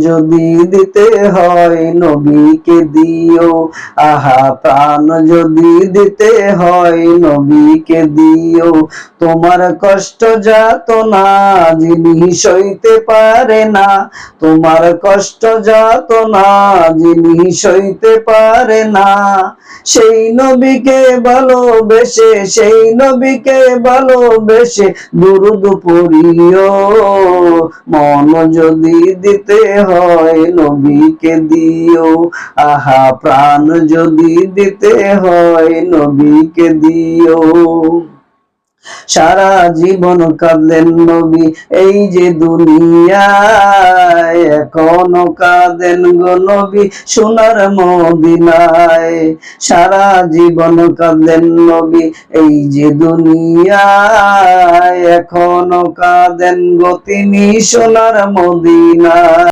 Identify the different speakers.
Speaker 1: যদি দিতে হয় নবীকে দিও, আহা প্রাণ যদি দিতে হয় নবীকে দিও। তোমার কষ্ট যাতনা যিনি সইতে পারে না, তোমার কষ্ট যাতনা যিনি সইতে পারে না, সেই নবীকে ভালোবেসে, সেই নবীকে ভালোবেসে দুরূদ পড়িও। মন যদি দিতে হয় নবীকে দিও, আহা প্রাণ যদি দিতে হয় নবীকে দিও। সারা জীবন কাঁদলেন নবী এই যে দুনিয়ায়, এখনো কাঁদেন গো নবী সোনার মদিনায়। সারা জীবন কাঁদলেন নবী এই যে দুনিয়ায়, এখনো কাঁদেন গো তিনি সোনার মদিনায়।